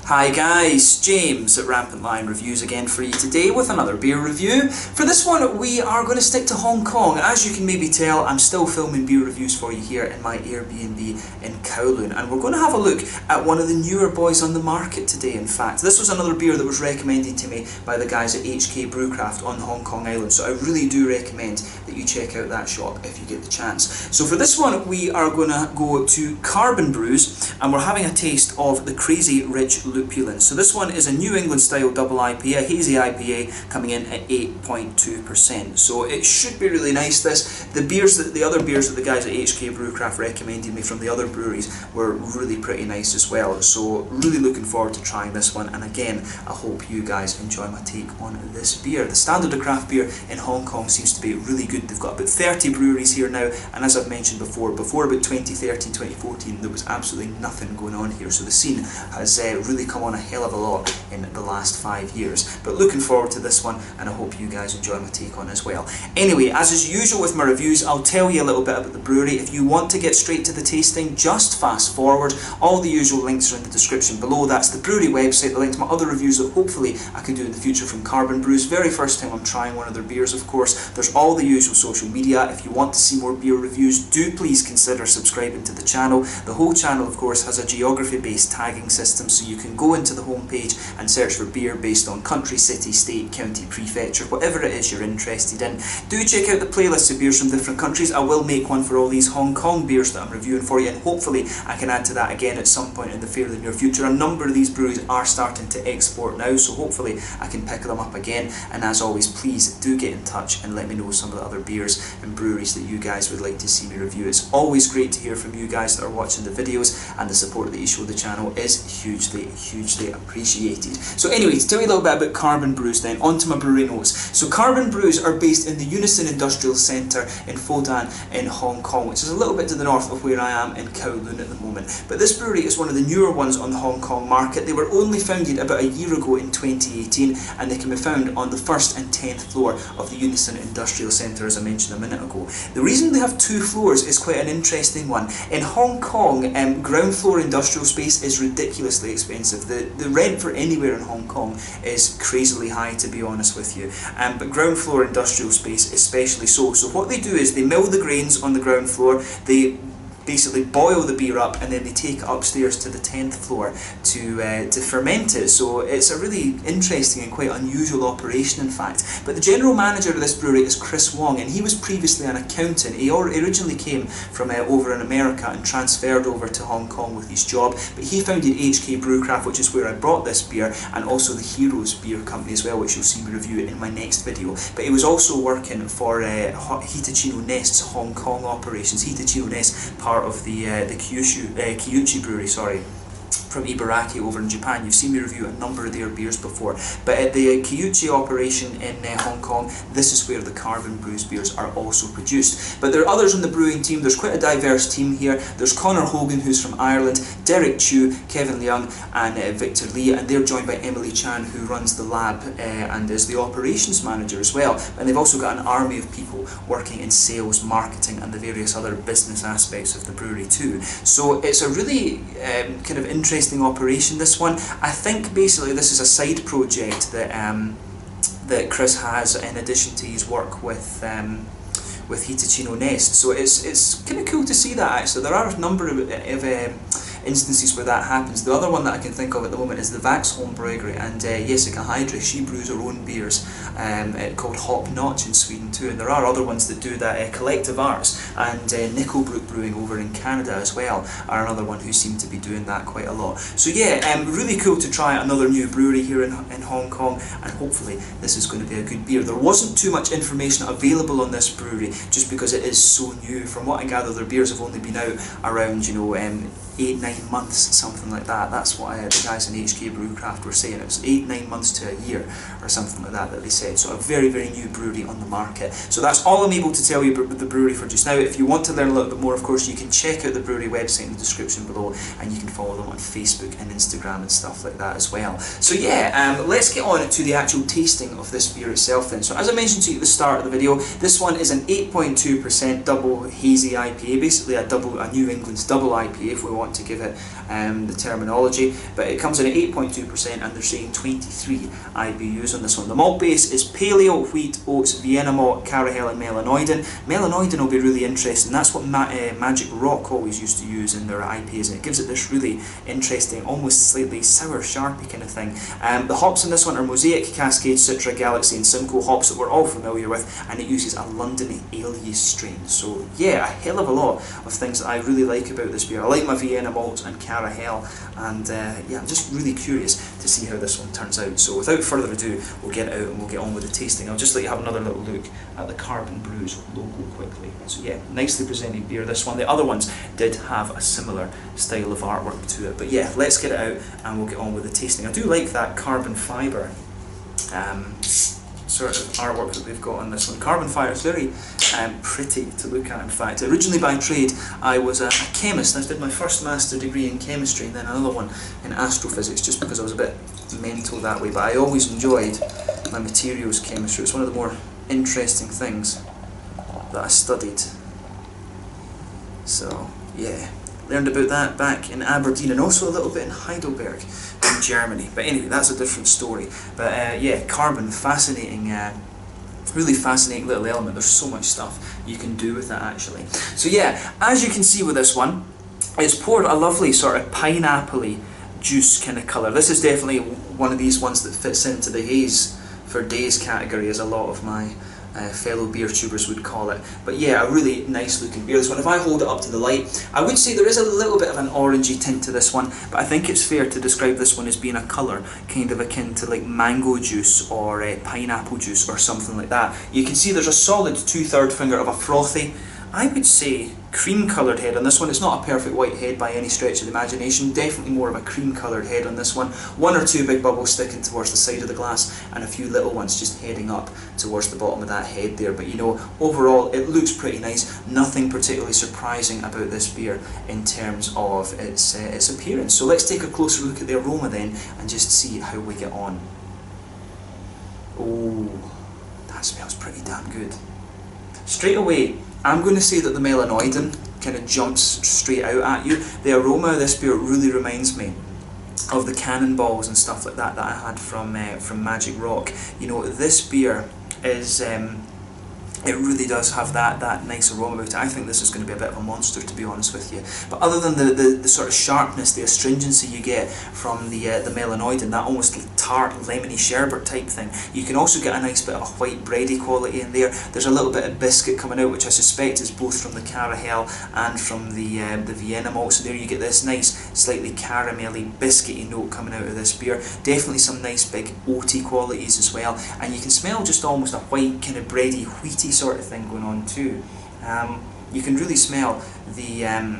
Hi guys, James at RampantLionReviews again for you today with another beer review. For this one we are going to stick to Hong Kong. As you can maybe tell, I'm still filming beer reviews for you here in my Airbnb in Kowloon, and we're going to have a look at one of the newer boys on the market today. In fact, this was another beer that was recommended to me by the guys at HK Brewcraft on Hong Kong Island, so I really do recommend that you check out that shop if you get the chance. So for this one we are going to go to Carbon Brews, and we're having a taste of the Crazy Rich Lupulins. So this one is a New England style double IPA, a hazy IPA coming in at 8.2%. So it should be really nice. The other beers that the guys at HK Brewcraft recommended me from the other breweries were really pretty nice as well. So really looking forward to trying this one, and again I hope you guys enjoy my take on this beer. The standard of craft beer in Hong Kong seems to be really good. They've got about 30 breweries here now, and as I've mentioned before about 2013, 2014 there was absolutely nothing going on here, so the scene has really come on a hell of a lot in the last 5 years. But looking forward to this one, and I hope you guys enjoy my take on it as well. Anyway, as is usual with my reviews, I'll tell you a little bit about the brewery. If you want to get straight to the tasting, just fast forward. All the usual links are in the description below. That's the brewery website, the link to my other reviews that hopefully I can do in the future from Carbon Brews. Very first time I'm trying one of their beers, of course. There's all the usual social media. If you want to see more beer reviews, do please consider subscribing to the channel. The whole channel, of course, has a geography-based tagging system, so you can go into the homepage and search for beer based on country, city, state, county, prefecture, whatever it is you're interested in. Do check out the playlist of beers from different countries. I will make one for all these Hong Kong beers that I'm reviewing for you, and hopefully I can add to that again at some point in the fairly near future. A number of these breweries are starting to export now, so hopefully I can pick them up again. And as always, please do get in touch and let me know some of the other beers and breweries that you guys would like to see me review. It's always great to hear from you guys that are watching the videos, and the support that you show the channel is hugely appreciated. So anyway, to tell you a little bit about Carbon Brews then, onto my brewery notes. So Carbon Brews are based in the Unison Industrial Centre in Fudan in Hong Kong, which is a little bit to the north of where I am in Kowloon at the moment. But this brewery is one of the newer ones on the Hong Kong market. They were only founded about a year ago in 2018, and they can be found on the 1st and 10th floor of the Unison Industrial Centre, as I mentioned a minute ago. The reason they have 2 floors is quite an interesting one. In Hong Kong, ground floor industrial space is ridiculously expensive. The rent for anywhere in Hong Kong is crazily high, to be honest with you, but ground floor industrial space especially so. So what they do is they mill the grains on the ground floor, they basically boil the beer up, and then they take it upstairs to the 10th floor to ferment it. So it's a really interesting and quite unusual operation, in fact. But the general manager of this brewery is Chris Wong, and he was previously an accountant. He originally came from over in America and transferred over to Hong Kong with his job, but he founded HK Brewcraft, which is where I brought this beer, and also the Heroes Beer Company as well, which you'll see me review in my next video. But he was also working for Hitachino Nest's Hong Kong operations. Hitachino Nest, part of the Kyuchi brewery, sorry, from Ibaraki over in Japan. You've seen me review a number of their beers before, but at the Kyuchi operation in Hong Kong, this is where the Carbon Brews beers are also produced. But there are others on the brewing team. There's quite a diverse team here. There's Connor Hogan, who's from Ireland, Derek Chu, Kevin Leung, and Victor Lee, and they're joined by Emily Chan, who runs the lab and is the operations manager as well. And they've also got an army of people working in sales, marketing, and the various other business aspects of the brewery too. So it's a really kind of interesting operation, this one. I think basically this is a side project that that Chris has in addition to his work with Hitachino Nest. So it's kind of cool to see that actually. There are a number of instances where that happens. The other one that I can think of at the moment is the Vaxholm Brewery, and Jessica Hydra, she brews her own beers called Hop Notch in Sweden too, and there are other ones that do that. Collective Arts and Nickelbrook Brewing over in Canada as well are another one who seem to be doing that quite a lot. So yeah, really cool to try another new brewery here in Hong Kong, and hopefully this is going to be a good beer. There wasn't too much information available on this brewery just because it is so new. From what I gather, their beers have only been out around 8-9 months, something like that. That's what the guys in HK Brewcraft were saying. It was 8-9 months to a year or something like that they said. So a very new brewery on the market. So that's all I'm able to tell you about the brewery for just now. If you want to learn a little bit more, of course, you can check out the brewery website in the description below, and you can follow them on Facebook and Instagram and stuff like that as well. So yeah, let's get on to the actual tasting of this beer itself then. So as I mentioned to you at the start of the video, this one is an 8.2% double hazy IPA, basically a New England's double IPA if we want want to give it the terminology, but it comes in at 8.2% and they're saying 23 IBUs on this one. The malt base is paleo, wheat, oats, Vienna malt, Carahel and melanoidin. Melanoidin will be really interesting. That's what Magic Rock always used to use in their IPAs, and it gives it this really interesting, almost slightly sour, sharpy kind of thing. The hops in this one are Mosaic, Cascade, Citra, Galaxy and Simcoe hops that we're all familiar with, and it uses a London ale yeast strain. So yeah, a hell of a lot of things that I really like about this beer. I like my Vienna malt and Carahel, and yeah, I'm just really curious to see how this one turns out. So without further ado, we'll get out and we'll get on with the tasting. I'll just let you have another little look at the Carbon Brews logo quickly. So yeah, nicely presented beer, this one. The other ones did have a similar style of artwork to it, but yeah, let's get it out and we'll get on with the tasting. I do like that carbon fibre sort of artwork that they've got on this one. Carbon fibre is very pretty to look at, in fact. Originally by trade I was a chemist. I did my first master degree in chemistry and then another one in astrophysics, just because I was a bit mental that way, but I always enjoyed my materials chemistry. It's one of the more interesting things that I studied. So yeah, learned about that back in Aberdeen and also a little bit in Heidelberg in Germany. But anyway, that's a different story. But yeah, carbon, fascinating, really fascinating little element. There's so much stuff you can do with that actually. So yeah, as you can see with this one, it's poured a lovely sort of pineapple-y juice kind of colour. This is definitely one of these ones that fits into the haze for days category, as a lot of my fellow beer tubers would call it. But yeah, a really nice looking beer, this one. If I hold it up to the light, I would say there is a little bit of an orangey tint to this one, but I think it's fair to describe this one as being a colour kind of akin to like mango juice or pineapple juice or something like that. You can see there's a solid 2/3 finger of a frothy, I would say cream coloured head on this one. It's not a perfect white head by any stretch of the imagination, definitely more of a cream coloured head on this one. One or two big bubbles sticking towards the side of the glass and a few little ones just heading up towards the bottom of that head there. But you know, overall it looks pretty nice. Nothing particularly surprising about this beer in terms of its appearance. So let's take a closer look at the aroma then and just see how we get on. Oh, that smells pretty damn good. Straight away, I'm going to say that the melanoidin kind of jumps straight out at you. The aroma of this beer really reminds me of the cannonballs and stuff like that I had from Magic Rock. You know, this beer is it really does have that nice aroma about it. I think this is going to be a bit of a monster, to be honest with you. But other than the sort of sharpness, the astringency you get from the melanoidin, that almost tart, lemony sherbet type thing, you can also get a nice bit of a white bready quality in there. There's a little bit of biscuit coming out, which I suspect is both from the Carahel and from the Vienna malt. So there you get this nice, slightly caramelly, biscuity note coming out of this beer. Definitely some nice big oaty qualities as well. And you can smell just almost a white, kind of bready, wheaty sort of thing going on too. You can really smell the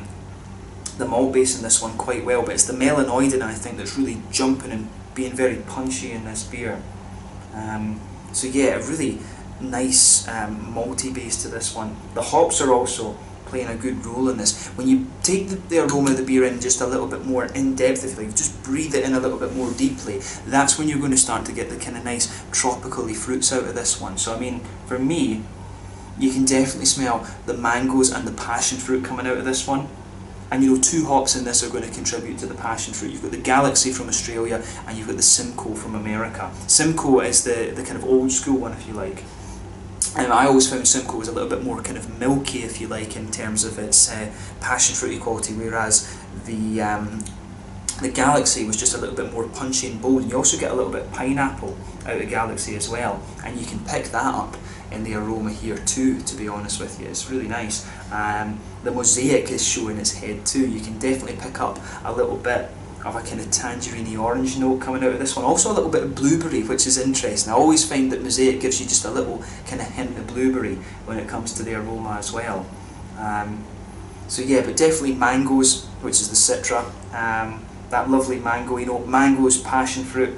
malt base in this one quite well, but it's the melanoidin, I think, that's really jumping and being very punchy in this beer. So yeah, a really nice malty base to this one. The hops are also playing a good role in this. When you take the aroma of the beer in just a little bit more in depth, if you like, just breathe it in a little bit more deeply, that's when you're going to start to get the kind of nice tropically fruits out of this one. So I mean, for me, you can definitely smell the mangoes and the passion fruit coming out of this one. And you know, two hops in this are going to contribute to the passion fruit. You've got the Galaxy from Australia and you've got the Simcoe from America. Simcoe is the kind of old school one, if you like. And I always found Simcoe was a little bit more kind of milky, if you like, in terms of its passion fruity quality, whereas the Galaxy was just a little bit more punchy and bold. And you also get a little bit of pineapple out of Galaxy as well, and you can pick that up in the aroma here too, to be honest with you. It's really nice. The Mosaic is showing its head too. You can definitely pick up a little bit of a kind of tangerine orange note coming out of this one. Also a little bit of blueberry, which is interesting. I always find that Mosaic gives you just a little kind of hint of blueberry when it comes to the aroma as well. So yeah, but definitely mangoes, which is the Citra. That lovely mango, you know, mangoes, passion fruit,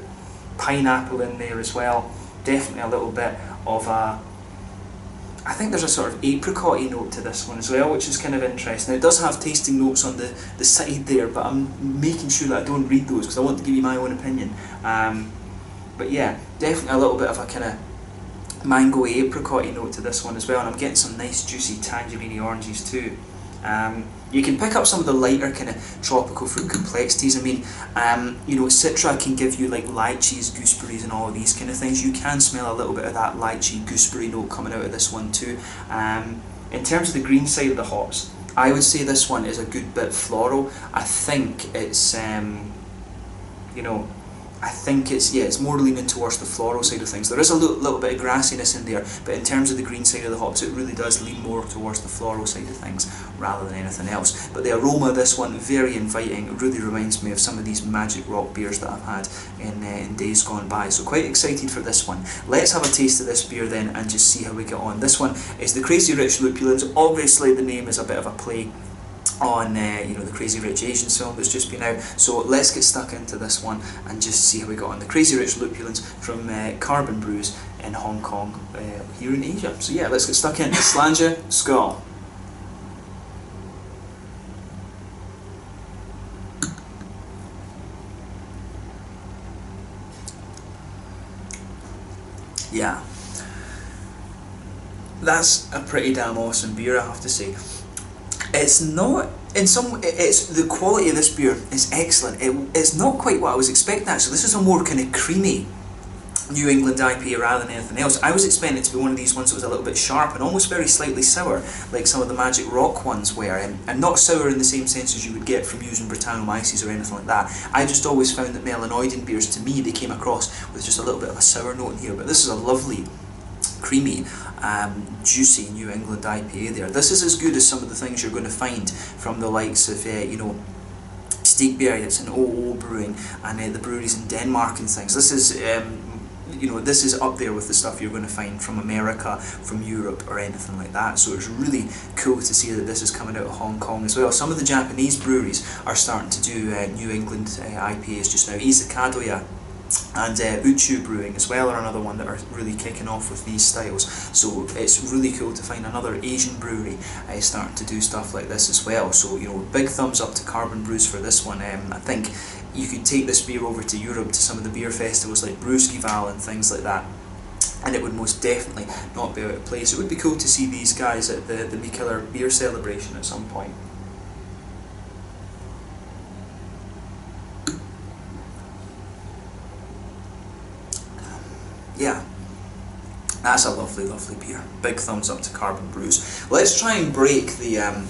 pineapple in there as well. Definitely a little bit of a, I think there's a sort of apricot-y note to this one as well, which is kind of interesting. It does have tasting notes on the side there, but I'm making sure that I don't read those because I want to give you my own opinion. But yeah, definitely a little bit of a kind of mango-y, apricot-y note to this one as well, and I'm getting some nice juicy tangerine oranges too. You can pick up some of the lighter kind of tropical fruit complexities. I mean, you know, Citra can give you like lychees, gooseberries and all of these kind of things. You can smell a little bit of that lychee gooseberry note coming out of this one too. In terms of the green side of the hops, I would say this one is a good bit floral. I think it's, you know, I think it's, yeah, it's more leaning towards the floral side of things. There is a little bit of grassiness in there, but in terms of the green side of the hops, it really does lean more towards the floral side of things rather than anything else. But the aroma of this one, very inviting. It really reminds me of some of these Magic Rock beers that I've had in days gone by. So quite excited for this one. Let's have a taste of this beer then and just see how we get on. This one is the Crazy Rich Lupulins. Obviously the name is a bit of a play on you know, the Crazy Rich Asians film that's just been out, so let's get stuck into this one and just see how we got on. The Crazy Rich Lupulins from Carbon Brews in Hong Kong, here in Asia. So yeah, let's get stuck in. Slanja, skål. Yeah, that's a pretty damn awesome beer, I have to say. It's not, it's the quality of this beer is excellent. It's not quite what I was expecting actually. This is a more kind of creamy New England IPA rather than anything else. I was expecting it to be one of these ones that was a little bit sharp and almost very slightly sour, like some of the Magic Rock ones were, and not sour in the same sense as you would get from using Brettanomyces or anything like that. I just always found that melanoidin beers, to me, they came across with just a little bit of a sour note in here, but this is a lovely, creamy, juicy New England IPA there. This is as good as some of the things you're going to find from the likes of, you know, Stigbergets and OO Brewing and the breweries in Denmark and things. This is, you know, this is up there with the stuff you're going to find from America, from Europe or anything like that. So it's really cool to see that this is coming out of Hong Kong as well. Some of the Japanese breweries are starting to do New England IPAs just now. Izakadoya and Uchu Brewing as well are another one that are really kicking off with these styles. So it's really cool to find another Asian brewery starting to do stuff like this as well. So, you know, big thumbs up to Carbon Brews for this one. I think you could take this beer over to Europe to some of the beer festivals like Brewskival and things like that, and it would most definitely not be out of place. It would be cool to see these guys at the Mikkeller beer celebration at some point. Yeah, that's a lovely, lovely beer. Big thumbs up to Carbon Brews. Let's try and break the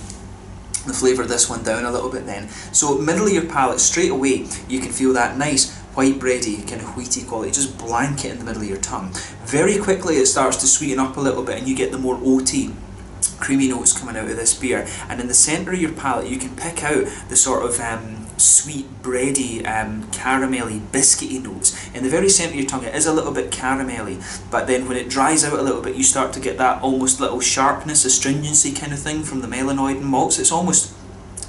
flavour of this one down a little bit then. So middle of your palate, straight away you can feel that nice white bready kind of wheaty quality, just blanket in the middle of your tongue. Very quickly it starts to sweeten up a little bit and you get the more oaty, creamy notes coming out of this beer. And in the centre of your palate you can pick out the sort of sweet, bready, caramelly, biscuity notes. In the very centre of your tongue it is a little bit caramelly, but then when it dries out a little bit you start to get that almost little sharpness, astringency kind of thing from the melanoidin malts. It's almost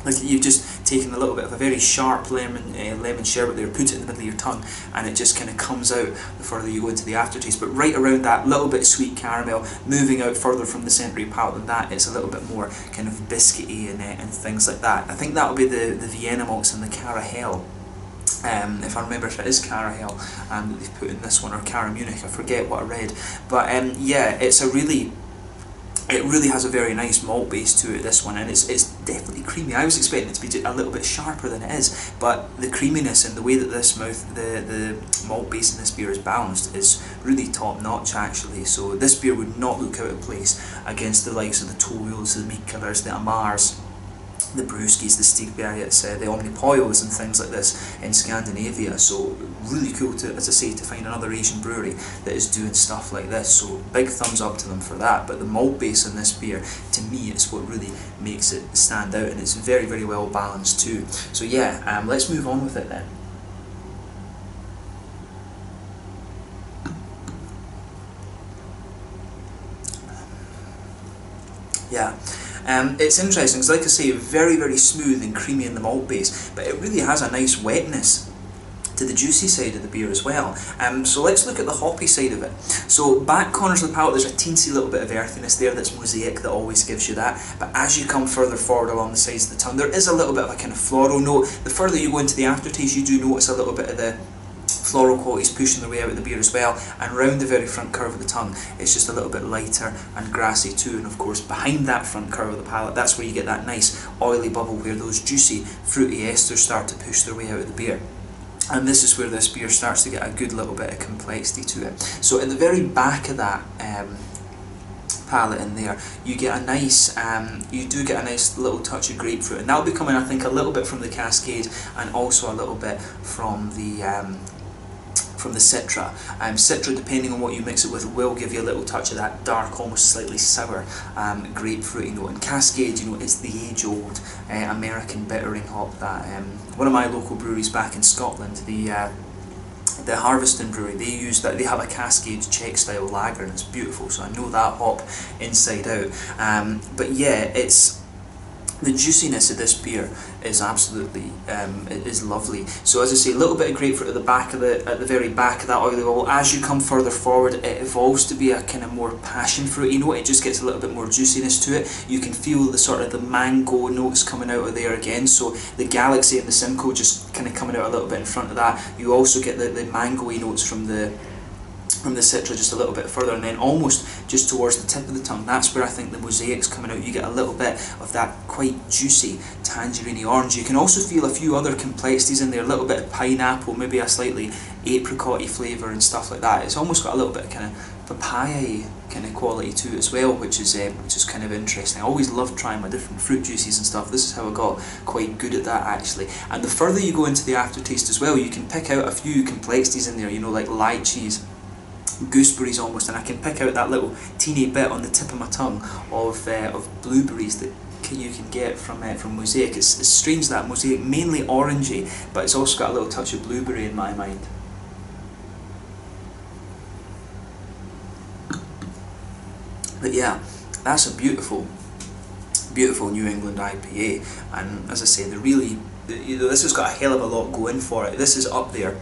like you've just taken a little bit of a very sharp lemon sherbet there, put it in the middle of your tongue, and it just kind of comes out the further you go into the aftertaste. But right around that little bit of sweet caramel, moving out further from the centre of your palate than that, it's a little bit more kind of biscuity and things like that. I think that'll be the Vienna malts and the Carahel. If I remember if it is Carahel that they've put in this one, or Cara Munich, I forget what I read. But yeah, it's it really has a very nice malt base to it, this one, and it's definitely creamy. I was expecting it to be a little bit sharper than it is, but the creaminess and the way that the malt base in this beer is balanced is really top notch actually. So this beer would not look out of place against the likes of the Toils, the Mikkellers, the Amars, the Brewskis, the Stigbergets, the Omnipoils and things like this in Scandinavia. So really cool to, as I say, to find another Asian brewery that is doing stuff like this. So big thumbs up to them for that. But the malt base in this beer, to me, is what really makes it stand out, and it's very, very well balanced too. So yeah, let's move on with it then. Yeah. It's interesting because, like I say, very, very smooth and creamy in the malt base, but it really has a nice wetness to the juicy side of the beer as well. So let's look at the hoppy side of it. So back corners of the palate, there's a teensy little bit of earthiness there that's mosaic that always gives you that, but as you come further forward along the sides of the tongue, there is a little bit of a kind of floral note. The further you go into the aftertaste, you do notice a little bit of the floral qualities pushing their way out of the beer as well, and round the very front curve of the tongue it's just a little bit lighter and grassy too, and of course behind that front curve of the palate, that's where you get that nice oily bubble where those juicy fruity esters start to push their way out of the beer. And this is where this beer starts to get a good little bit of complexity to it. So at the very back of that palette in there, you get a nice, you do get a nice little touch of grapefruit, and that'll be coming, I think, a little bit from the Cascade and also a little bit from the Citra. Citra, depending on what you mix it with, will give you a little touch of that dark, almost slightly sour grapefruity note. And Cascade, you know, is the age-old American bittering hop that one of my local breweries back in Scotland, the Harveston Brewery, they use that. They have a Cascade Czech style lager, and it's beautiful. So I know that hop inside out. But yeah, it's the juiciness of this beer is absolutely it is lovely. So as I say, a little bit of grapefruit at the back of at the very back of that oily bubble. As you come further forward, it evolves to be a kind of more passion fruity note. It just gets a little bit more juiciness to it. You can feel the sort of the mango notes coming out of there again. So the Galaxy and the Simcoe just kind of coming out a little bit in front of that. You also get the mango-y notes from the Citra just a little bit further, and then almost just towards the tip of the tongue, that's where I think the Mosaic's coming out. You get a little bit of that quite juicy tangerine orange. You can also feel a few other complexities in there, a little bit of pineapple, maybe a slightly apricot-y flavour and stuff like that. It's almost got a little bit of kind of papaya-y kind of quality to it as well, which is kind of interesting. I always love trying my different fruit juices and stuff. This is how I got quite good at that actually. And the further you go into the aftertaste as well, you can pick out a few complexities in there, you know, like lychees, gooseberries almost, and I can pick out that little teeny bit on the tip of my tongue of blueberries that you can get from Mosaic. It's strange, that Mosaic, mainly orangey, but it's also got a little touch of blueberry in my mind. But yeah, that's a beautiful, beautiful New England IPA, and as I say, this has got a hell of a lot going for it. This is up there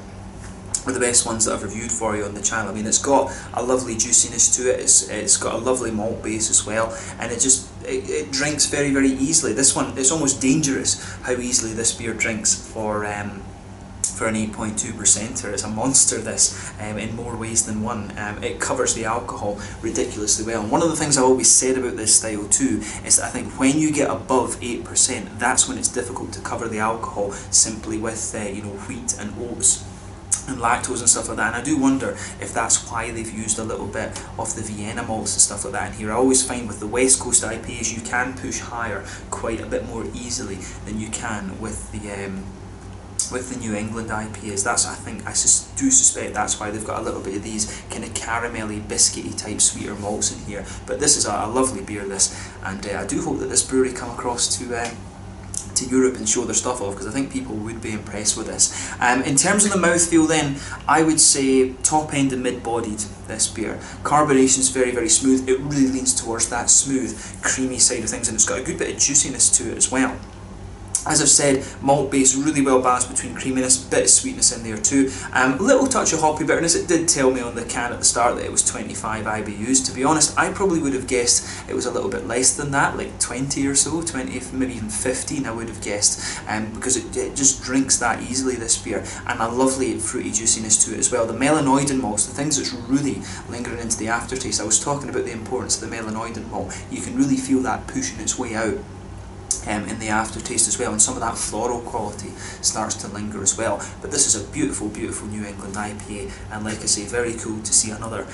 with the best ones that I've reviewed for you on the channel. I mean, it's got a lovely juiciness to it, it's got a lovely malt base as well, and it drinks very, very easily. This one, it's almost dangerous how easily this beer drinks for an 8.2%er. It's a monster, this, in more ways than one. It covers the alcohol ridiculously well. And one of the things I've always said about this style too is that I think when you get above 8%, that's when it's difficult to cover the alcohol simply with you know, wheat and oats and lactose and stuff like that. And I do wonder if that's why they've used a little bit of the Vienna malts and stuff like that in here. I always find with the West Coast IPAs you can push higher quite a bit more easily than you can with the New England IPAs. I do suspect that's why they've got a little bit of these kind of caramelly, biscuity type sweeter malts in here. But this is a lovely beer, this, and I do hope that this brewery come across to Europe and show their stuff off, because I think people would be impressed with this. In terms of the mouthfeel then, I would say top end and mid-bodied, this beer. Carbonation's very, very smooth. It really leans towards that smooth, creamy side of things, and it's got a good bit of juiciness to it as well. As I've said, malt base really well balanced between creaminess, bit of sweetness in there too. Little touch of hoppy bitterness. It did tell me on the can at the start that it was 25 IBUs. To be honest, I probably would have guessed it was a little bit less than that, like 20 or so, 20, maybe even 15 I would have guessed, because it just drinks that easily, this beer, and a lovely fruity juiciness to it as well. The melanoidin malts, the things that's really lingering into the aftertaste. I was talking about the importance of the melanoidin malt. You can really feel that pushing its way out in the aftertaste as well, and some of that floral quality starts to linger as well. But this is a beautiful, beautiful New England IPA, and like I say, very cool to see another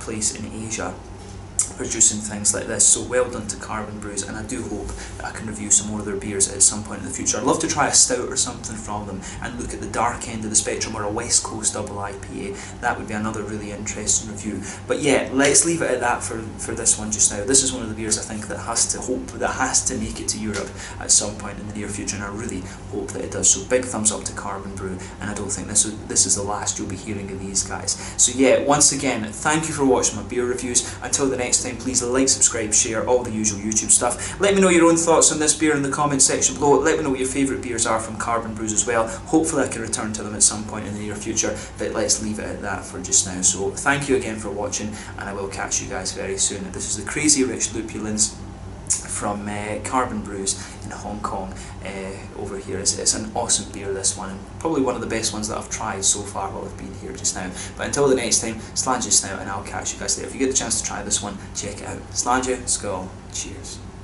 place in Asia producing things like this. So well done to Carbon Brews, and I do hope that I can review some more of their beers at some point in the future. I'd love to try a stout or something from them and look at the dark end of the spectrum, or a West Coast double IPA. That would be another really interesting review. But yeah, let's leave it at that for this one just now. This is one of the beers I think that has to make it to Europe at some point in the near future, and I really hope that it does. So big thumbs up to Carbon Brew, and I don't think this is the last you'll be hearing of these guys. So yeah, once again, thank you for watching my beer reviews. Until the next time, please like, subscribe, share, all the usual YouTube stuff. Let me know your own thoughts on this beer in the comment section below. Let me know what your favourite beers are from Carbon Brews as well. Hopefully I can return to them at some point in the near future, but let's leave it at that for just now. So thank you again for watching, and I will catch you guys very soon. This is the Crazy Rich Lupulins from Carbon Brews in Hong Kong over here. It's an awesome beer, this one, and probably one of the best ones that I've tried so far while I've been here just now. But until the next time, slán just now, and I'll catch you guys later. If you get the chance to try this one, check it out. Slán, skål, cheers.